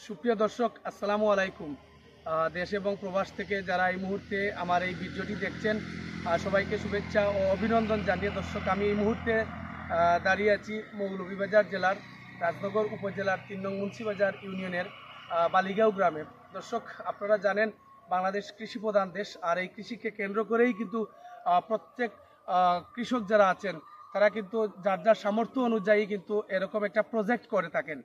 সুপ্রিয় দর্শক, আসসালামু আলাইকুম। দেশ এবং প্রবাস থেকে যারা এই মুহূর্তে আমার এই ভিডিওটি দেখছেন, সবাইকে শুভেচ্ছা ও অভিনন্দন জানিয়ে দর্শক, আমি এই মুহূর্তে দাঁড়িয়ে আছি মৌলভীবাজার জেলার রাজনগর উপজেলার ৩ নং মুন্সিবাজার ইউনিয়নের বালিগাঁও গ্রামে। দর্শক, আপনারা জানেন বাংলাদেশ কৃষি প্রধান দেশ, আর এই কৃষিকে কেন্দ্র করেই কিন্তু প্রত্যেক কৃষক যারা আছেন তারা কিন্তু যার যার সামর্থ্য অনুযায়ী কিন্তু এরকম একটা প্রজেক্ট করে থাকেন।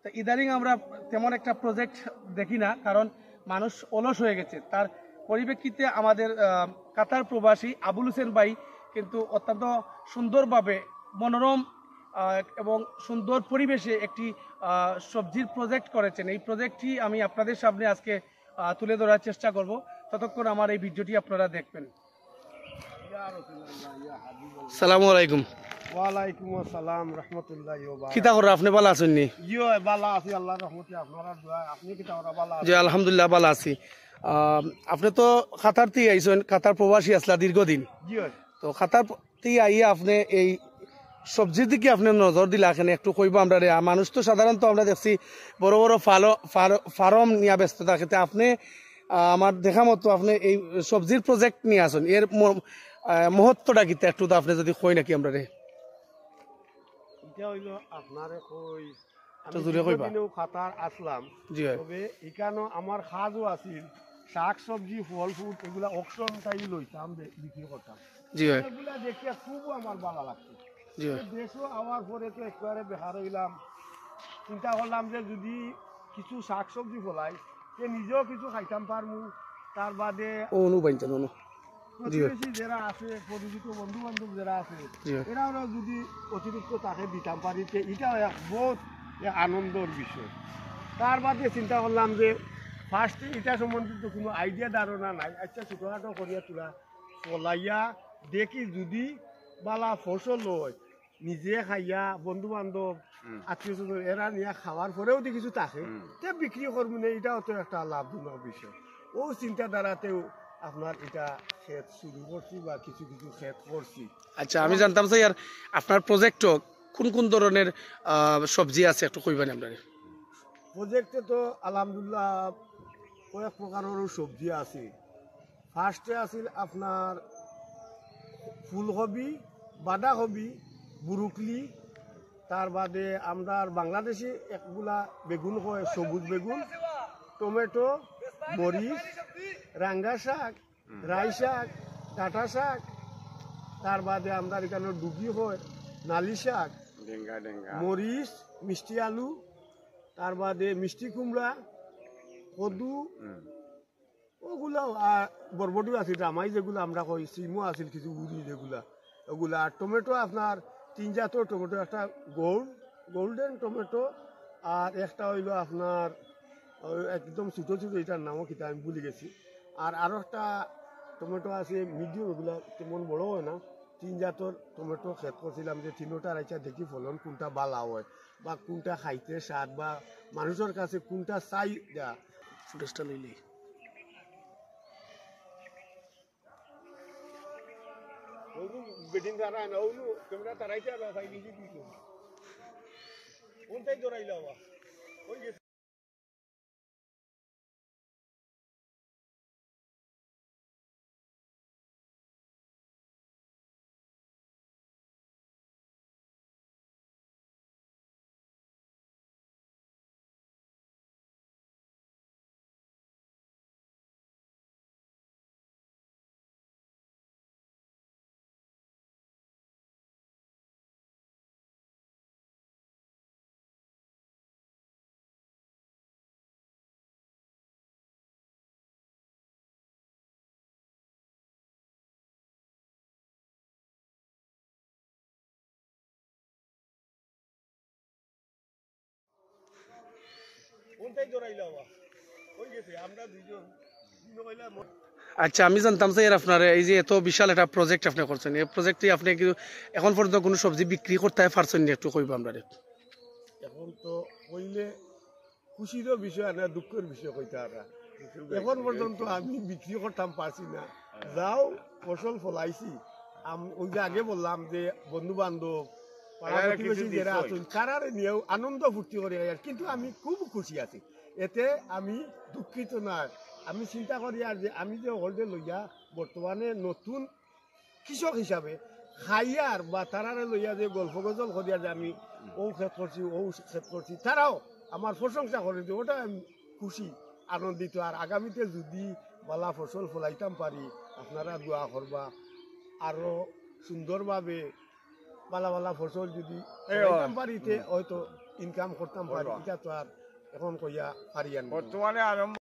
তো ইদানিং আমরা তেমন একটা প্রজেক্ট দেখি না, কারণ মানুষ অলস হয়ে গেছে। তার পরিপ্রেক্ষিতে আমাদের কাতার প্রবাসী আবুল হোসেন ভাই কিন্তু অত্যন্ত সুন্দরভাবে মনোরম এবং সুন্দর পরিবেশে একটি সবজির প্রজেক্ট করেছেন। এই প্রজেক্টটি আমি আপনাদের সামনে আজকে তুলে ধরার চেষ্টা করব। ততক্ষণ আমার এই ভিডিওটি আপনারা দেখবেন। আসসালামু আলাইকুম। ওয়ালাইকুম আসসালাম রাহমাতুল্লাহি ওয়া বারাকাতুহু। কিতা করে আপনি ভালো আছেন নি? ইয়ো ভালো আছি, আল্লাহর রহমতে। আপনারা দোয়া, আপনি কিতা করে ভালো আছেন? জি আলহামদুলিল্লাহ ভালো আছি। আপনি তো কাতার থেকে আইছেন, কাতার প্রবাসী আসলা দীর্ঘদিন। জি তো কাতার থেকে আইয়া আপনি এই সবজির দিকে আপনি নজর দিলা, এখানে একটু কইব আমরা। মানুষ তো সাধারণত আমরা দেখছি বড় বড় ফার্ম নিয়ে ব্যস্ত থাকে, আপনি আমার দেখা মতো আপনি এই সবজির প্রজেক্ট নিয়ে আসেন, এর মহত্বটা কিতা একটু তো আপনি যদি কই নাকি আমরা। এটা হইলো আপনারে কই, তো জুড়ে কইবা। দিনেও খাতার আসলাম। জি হয়। তবে এখানে আমার খাজও আছিল, শাক সবজি ফল ফুল এগুলা অকশন টাই লইতাম, বিক্রি করতাম। জি হয়। এগুলা দেখে খুব আমার ভালো লাগছে। জি হয়। দেশও আওয়ার পরে তো একেবারে বেহার হইলাম। চিন্তা করলাম যে যদি কিছু শাক সবজি ফলাই, সে নিজেও কিছু খাইতাম পারমু। তার বাদে প্রতিবেশী যারা আছে, পরিচিত বন্ধু বান্ধব যারা আছে, এরাও যদি অতিরিক্ত তাকে দিতাম পারি, এটা বহুত আনন্দের বিষয়। তার বাদে চিন্তা করলাম যে ফার্স্টে এটা সম্বন্ধিত কোনো আইডিয়া ধারণা নাই। আচ্ছা, ছোটোখাটো করিয়া তোলা চলাইয়া দেখি যদি বালা ফসল হয়, নিজে খাইয়া বন্ধু বান্ধব আত্মীয় স্বজন এরা নিয়ে খাওয়ার পরেও যদি কিছু থাকে তে বিক্রি করবো না, এটাও তো একটা লাভজনক বিষয়। ও চিন্তাধারাতেও আপনার এটা ক্ষেত শুরু করছি বা কিছু কিছু ক্ষেত করছি। আচ্ছা, আমি জানতাম স্যার আপনার প্রজেক্ট কোন কোন ধরনের সবজি আছে একটু কইবেন আপনার। প্রজেক্টে তো আলহামদুলিল্লাহ কয়েক প্রকারের সবজি আছে। ফার্স্টে আছিল আপনার ফুলকপি, বাঁধাকপি, ব্রুকলি। তার বাদে আমরা বাংলাদেশি একগুলা বেগুন হয়, সবুজ বেগুন, টমেটো, মরিচ, রাঙ্গা শাক, রাই শাক, ডাঁটা শাক। তার বাদে আমরা এখানে ডুবি হয় নালি শাক, মরিচ, মিষ্টি আলু। তার বাদে মিষ্টি কুমড়া, কদু, ওগুলা। আর বরবটিও আছে, জামাই যেগুলো আমরা কই, সিমও আছিল কিছু উড়ি যেগুলা, ওগুলা। আর টমেটো আপনার 3 জাতের টমেটো, একটা গোল্ডেন টমেটো, আর একটা হইলো আপনার একদম ছোটো ছোটো, এটার নামও কিতা আমি ভুলে গেছি। আর আরও একটা টমেটো আছে মিডিয়াম, এগুলা তেমন বড় হয় না। 3 জাতের টমেটো ক্ষেত করছিলাম, যে তিনোটার আইসা দেখি ফলন কোনটা ভালো হয় বা কোনটা খাইতে স্বাদ বা মানুষের কাছে কোনটা চাই যা ফুটেজটা লইলে। বেটিং তারা না ওলু তোমরা তারাইতে বা ভাই নিজে দিছো কোনটাই জোরাইলা বা ওই গেছে। আচ্ছা, আমি জানতাম স্যার আপনার এই যে এত বিশাল একটা প্রজেক্ট আপনি করছেন, এই প্রজেক্টে আপনি কি এখন পর্যন্ত কোনো সবজি বিক্রি করতে পারছেন না একটু কইব আমরা। এখন তো কইলে খুশিরও বিষয় না, দুঃখের বিষয় কইতে আমরা। এখন পর্যন্ত আমি বিক্রি করতাম পারছি না। যাও ফসল ফলাইছি, ওই যে আগে বললাম যে বন্ধু বান্ধব পাড়া প্রতিবেশী যারা আছেন তারারে নিয়েও আনন্দ ফুর্তি করে আর কিন্তু আমি খুব খুশি আছি এতে আমি দুঃখিত না আমি চিন্তা করি আর যে আমি যে হলদে লইয়া বর্তমানে নতুন কৃষক হিসাবে খাইয়ার বা তারারে লইয়া যে গল্প গজল করিয়া যে আমি ও ক্ষেত করছি ও ক্ষেত করছি তারাও আমার প্রশংসা করে যে ওটা আমি খুশি আনন্দিত আর আগামীতে যদি বালা ফসল ফলাইতাম পারি আপনারা দোয়া করবা আরো সুন্দরভাবে বালা বালা ফসল যদি ফলাইতাম পারিতে হয়তো ইনকাম করতাম পারি এটা তো আর এখন কইয়া পারি আর বর্তমানে আরম্ভ